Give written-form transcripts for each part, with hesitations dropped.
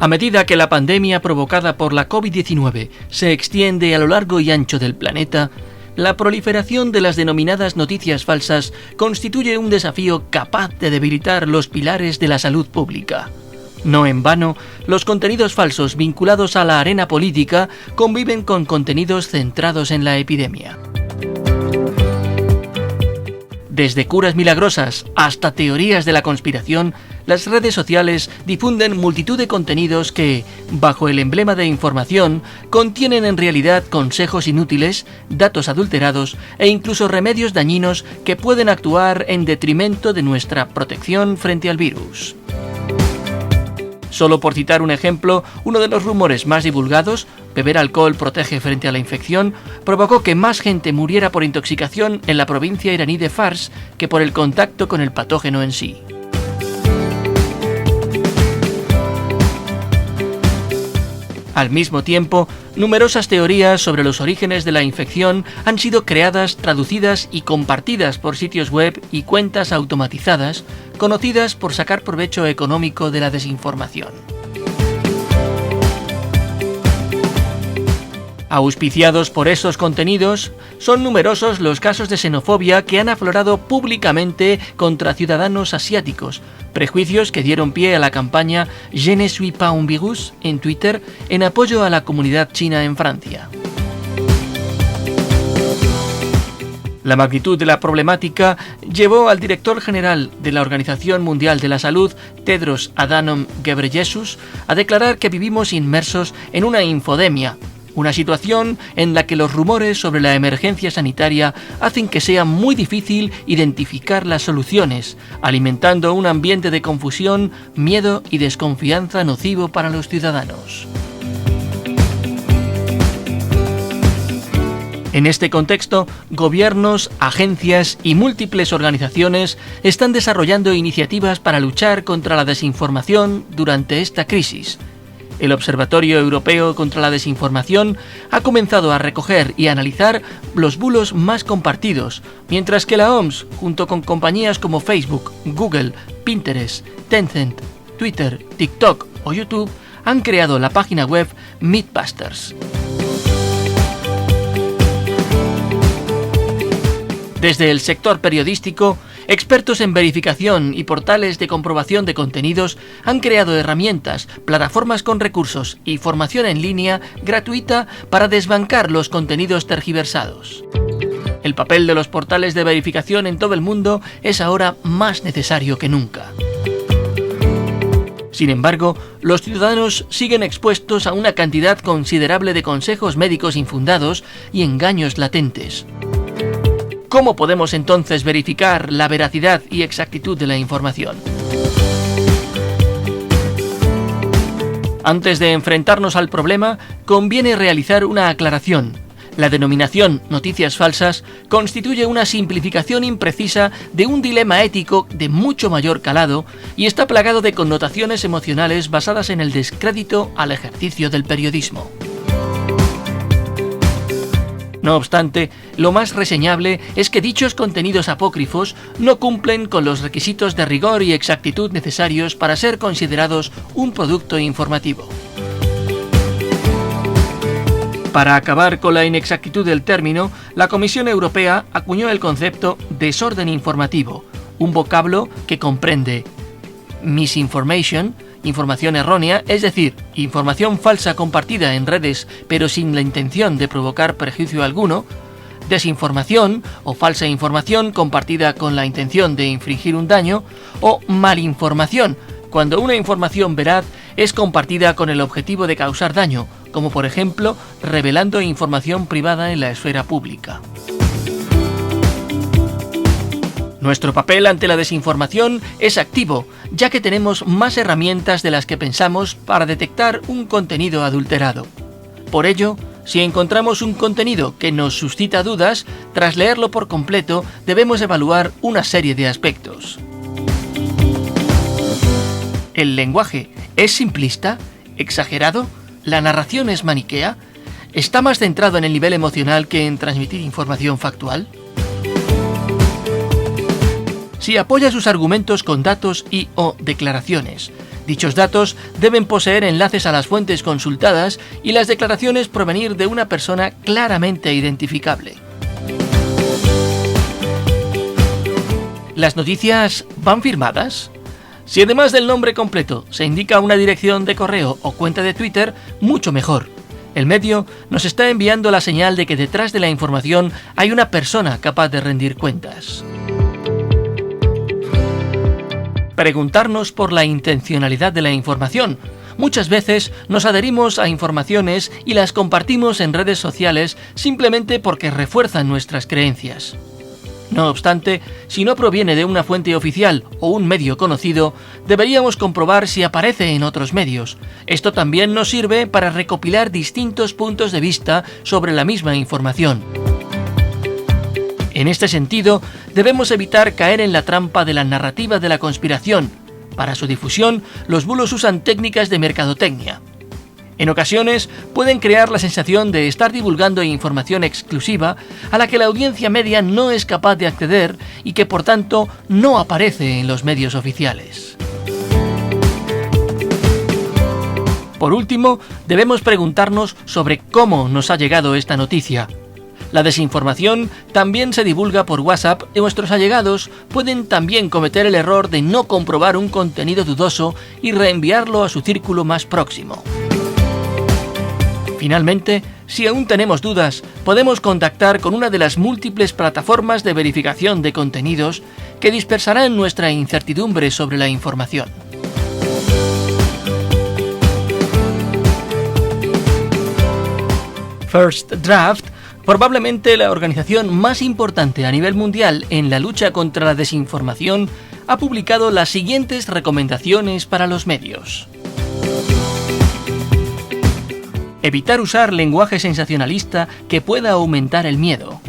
A medida que la pandemia provocada por la COVID-19 se extiende a lo largo y ancho del planeta, la proliferación de las denominadas noticias falsas constituye un desafío capaz de debilitar los pilares de la salud pública. No en vano, los contenidos falsos vinculados a la arena política conviven con contenidos centrados en la epidemia. Desde curas milagrosas hasta teorías de la conspiración, las redes sociales difunden multitud de contenidos que, bajo el emblema de información, contienen en realidad consejos inútiles, datos adulterados e incluso remedios dañinos que pueden actuar en detrimento de nuestra protección frente al virus. Solo por citar un ejemplo, uno de los rumores más divulgados, beber alcohol protege frente a la infección, provocó que más gente muriera por intoxicación en la provincia iraní de Fars que por el contacto con el patógeno en sí. Al mismo tiempo, numerosas teorías sobre los orígenes de la infección han sido creadas, traducidas y compartidas por sitios web y cuentas automatizadas, conocidas por sacar provecho económico de la desinformación. Auspiciados por esos contenidos, son numerosos los casos de xenofobia que han aflorado públicamente contra ciudadanos asiáticos, prejuicios que dieron pie a la campaña Je ne suis pas un virus en Twitter en apoyo a la comunidad china en Francia. La magnitud de la problemática llevó al director general de la Organización Mundial de la Salud, Tedros Adhanom Ghebreyesus, a declarar que vivimos inmersos en una infodemia, una situación en la que los rumores sobre la emergencia sanitaria hacen que sea muy difícil identificar las soluciones, alimentando un ambiente de confusión, miedo y desconfianza nocivo para los ciudadanos. En este contexto, gobiernos, agencias y múltiples organizaciones están desarrollando iniciativas para luchar contra la desinformación durante esta crisis. El Observatorio Europeo contra la Desinformación ha comenzado a recoger y analizar los bulos más compartidos, mientras que la OMS, junto con compañías como Facebook, Google, Pinterest, Tencent, Twitter, TikTok o YouTube, han creado la página web Mythbusters. Desde el sector periodístico, expertos en verificación y portales de comprobación de contenidos han creado herramientas, plataformas con recursos y formación en línea gratuita para desbancar los contenidos tergiversados. El papel de los portales de verificación en todo el mundo es ahora más necesario que nunca. Sin embargo, los ciudadanos siguen expuestos a una cantidad considerable de consejos médicos infundados y engaños latentes. ¿Cómo podemos entonces verificar la veracidad y exactitud de la información? Antes de enfrentarnos al problema, conviene realizar una aclaración. La denominación noticias falsas constituye una simplificación imprecisa de un dilema ético de mucho mayor calado y está plagado de connotaciones emocionales basadas en el descrédito al ejercicio del periodismo. No obstante, lo más reseñable es que dichos contenidos apócrifos no cumplen con los requisitos de rigor y exactitud necesarios para ser considerados un producto informativo. Para acabar con la inexactitud del término, la Comisión Europea acuñó el concepto desorden informativo, un vocablo que comprende misinformation, información errónea, es decir, información falsa compartida en redes pero sin la intención de provocar perjuicio alguno, desinformación o falsa información compartida con la intención de infligir un daño, o malinformación, cuando una información veraz es compartida con el objetivo de causar daño, como por ejemplo revelando información privada en la esfera pública. Nuestro papel ante la desinformación es activo, ya que tenemos más herramientas de las que pensamos para detectar un contenido adulterado. Por ello, si encontramos un contenido que nos suscita dudas, tras leerlo por completo, debemos evaluar una serie de aspectos. ¿El lenguaje es simplista? ¿Exagerado? ¿La narración es maniquea? ¿Está más centrado en el nivel emocional que en transmitir información factual? Si apoya sus argumentos con datos y o declaraciones, Dichos datos deben poseer enlaces a las fuentes consultadas y las declaraciones provenir de una persona claramente identificable. ¿Las noticias van firmadas? Si además del nombre completo se indica una dirección de correo o cuenta de Twitter, mucho mejor. El medio nos está enviando la señal de que detrás de la información hay una persona capaz de rendir cuentas. Preguntarnos por la intencionalidad de la información. Muchas veces nos adherimos a informaciones y las compartimos en redes sociales simplemente porque refuerzan nuestras creencias. No obstante, si no proviene de una fuente oficial o un medio conocido, deberíamos comprobar si aparece en otros medios. Esto también nos sirve para recopilar distintos puntos de vista sobre la misma información. En este sentido, debemos evitar caer en la trampa de la narrativa de la conspiración. Para su difusión, los bulos usan técnicas de mercadotecnia. En ocasiones, pueden crear la sensación de estar divulgando información exclusiva a la que la audiencia media no es capaz de acceder y que, por tanto, no aparece en los medios oficiales. Por último, debemos preguntarnos sobre cómo nos ha llegado esta noticia. La desinformación también se divulga por WhatsApp y nuestros allegados pueden también cometer el error de no comprobar un contenido dudoso y reenviarlo a su círculo más próximo. Finalmente, si aún tenemos dudas, podemos contactar con una de las múltiples plataformas de verificación de contenidos que dispersarán nuestra incertidumbre sobre la información. First Draft, probablemente la organización más importante a nivel mundial en la lucha contra la desinformación, ha publicado las siguientes recomendaciones para los medios. Evitar usar lenguaje sensacionalista que pueda aumentar el miedo.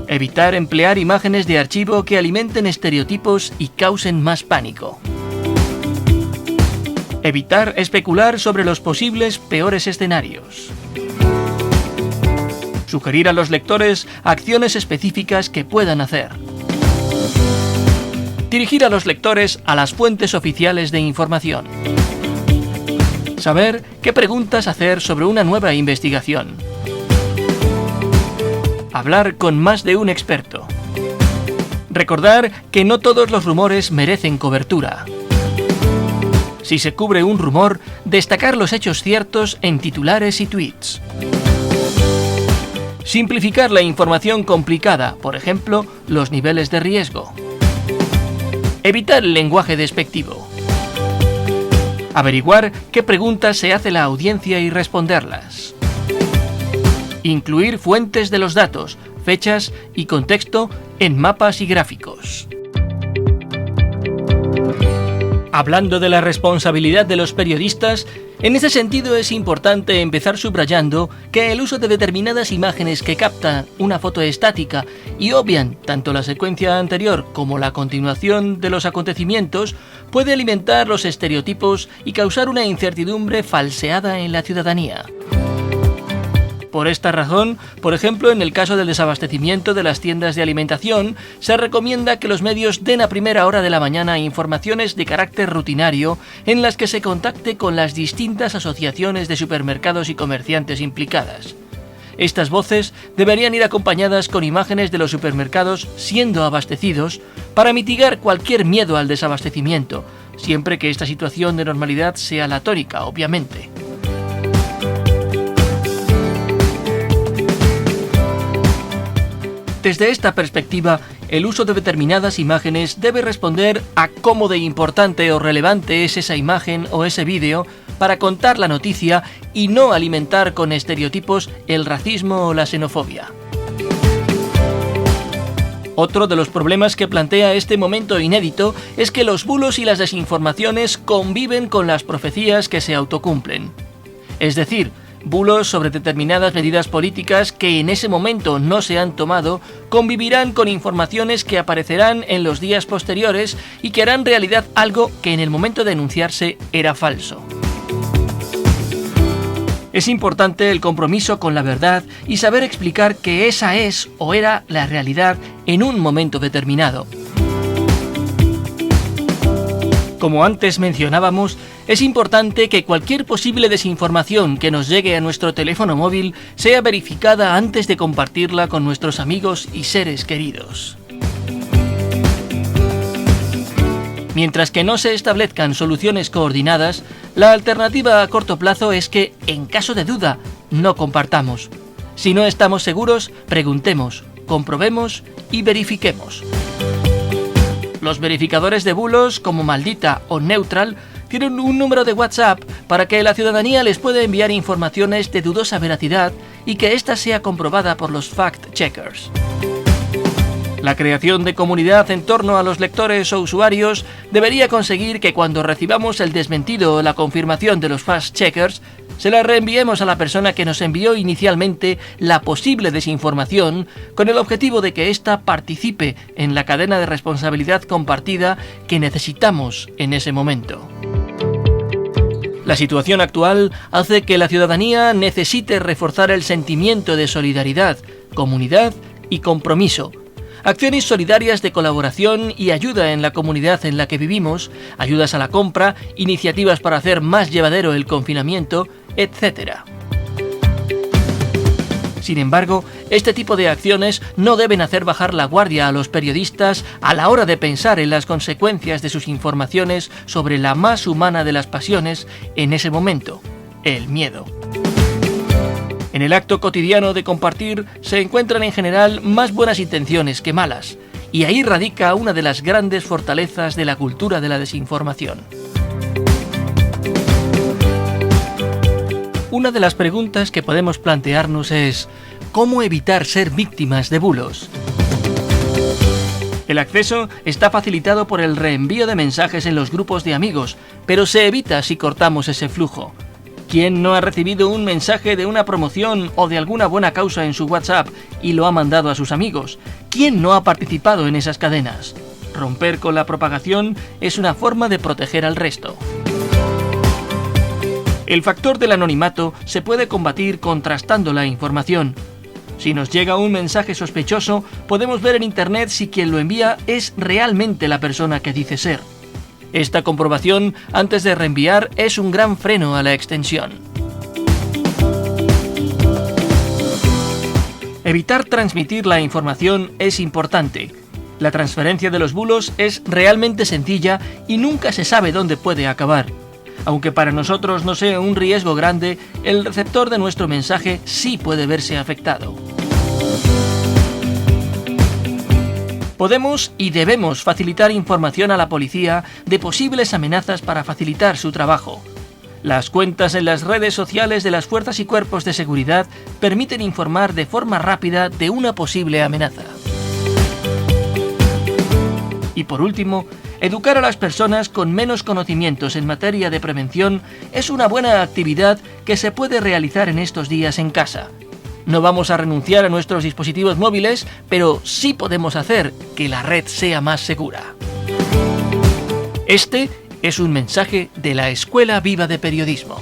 Evitar emplear imágenes de archivo que alimenten estereotipos y causen más pánico. Evitar especular sobre los posibles peores escenarios. Sugerir a los lectores acciones específicas que puedan hacer. Dirigir a los lectores a las fuentes oficiales de información. Saber qué preguntas hacer sobre una nueva investigación. Hablar con más de un experto. Recordar que no todos los rumores merecen cobertura. Si se cubre un rumor, destacar los hechos ciertos en titulares y tweets. Simplificar la información complicada, por ejemplo, los niveles de riesgo. Evitar el lenguaje despectivo. Averiguar qué preguntas se hace la audiencia y responderlas. Incluir fuentes de los datos, fechas y contexto en mapas y gráficos. Hablando de la responsabilidad de los periodistas, en ese sentido es importante empezar subrayando que el uso de determinadas imágenes que captan una foto estática y obvian tanto la secuencia anterior como la continuación de los acontecimientos puede alimentar los estereotipos y causar una incertidumbre falseada en la ciudadanía. Por esta razón, por ejemplo, en el caso del desabastecimiento de las tiendas de alimentación, se recomienda que los medios den a primera hora de la mañana informaciones de carácter rutinario en las que se contacte con las distintas asociaciones de supermercados y comerciantes implicadas. Estas voces deberían ir acompañadas con imágenes de los supermercados siendo abastecidos para mitigar cualquier miedo al desabastecimiento, siempre que esta situación de normalidad sea la tónica, obviamente. Desde esta perspectiva, el uso de determinadas imágenes debe responder a cómo de importante o relevante es esa imagen o ese vídeo para contar la noticia y no alimentar con estereotipos el racismo o la xenofobia. Otro de los problemas que plantea este momento inédito es que los bulos y las desinformaciones conviven con las profecías que se autocumplen. Es decir, bulos sobre determinadas medidas políticas que en ese momento no se han tomado convivirán con informaciones que aparecerán en los días posteriores y que harán realidad algo que en el momento de enunciarse era falso. Es importante el compromiso con la verdad y saber explicar que esa es o era la realidad en un momento determinado. Como antes mencionábamos, es importante que cualquier posible desinformación que nos llegue a nuestro teléfono móvil sea verificada antes de compartirla con nuestros amigos y seres queridos. Mientras que no se establezcan soluciones coordinadas, la alternativa a corto plazo es que, en caso de duda, no compartamos. Si no estamos seguros, preguntemos, comprobemos y verifiquemos. Los verificadores de bulos, como Maldita o Neutral, tienen un número de WhatsApp para que la ciudadanía les pueda enviar informaciones de dudosa veracidad y que ésta sea comprobada por los fact-checkers. La creación de comunidad en torno a los lectores o usuarios debería conseguir que cuando recibamos el desmentido o la confirmación de los fact-checkers, se la reenviemos a la persona que nos envió inicialmente la posible desinformación con el objetivo de que ésta participe en la cadena de responsabilidad compartida que necesitamos en ese momento. La situación actual hace que la ciudadanía necesite reforzar el sentimiento de solidaridad, comunidad y compromiso. Acciones solidarias de colaboración y ayuda en la comunidad en la que vivimos, ayudas a la compra, iniciativas para hacer más llevadero el confinamiento, etc. Sin embargo, este tipo de acciones no deben hacer bajar la guardia a los periodistas a la hora de pensar en las consecuencias de sus informaciones sobre la más humana de las pasiones en ese momento, el miedo. En el acto cotidiano de compartir se encuentran en general más buenas intenciones que malas, y ahí radica una de las grandes fortalezas de la cultura de la desinformación. Una de las preguntas que podemos plantearnos es ¿cómo evitar ser víctimas de bulos? El acceso está facilitado por el reenvío de mensajes en los grupos de amigos, pero se evita si cortamos ese flujo. ¿Quién no ha recibido un mensaje de una promoción o de alguna buena causa en su WhatsApp y lo ha mandado a sus amigos? ¿Quién no ha participado en esas cadenas? Romper con la propagación es una forma de proteger al resto. El factor del anonimato se puede combatir contrastando la información. Si nos llega un mensaje sospechoso, podemos ver en Internet si quien lo envía es realmente la persona que dice ser. Esta comprobación antes de reenviar es un gran freno a la extensión. Evitar transmitir la información es importante. La transferencia de los bulos es realmente sencilla y nunca se sabe dónde puede acabar. Aunque para nosotros no sea un riesgo grande, el receptor de nuestro mensaje sí puede verse afectado. Podemos y debemos facilitar información a la policía de posibles amenazas para facilitar su trabajo. Las cuentas en las redes sociales de las fuerzas y cuerpos de seguridad permiten informar de forma rápida de una posible amenaza. Y por último, educar a las personas con menos conocimientos en materia de prevención es una buena actividad que se puede realizar en estos días en casa. No vamos a renunciar a nuestros dispositivos móviles, pero sí podemos hacer que la red sea más segura. Este es un mensaje de la Escuela Viva de Periodismo.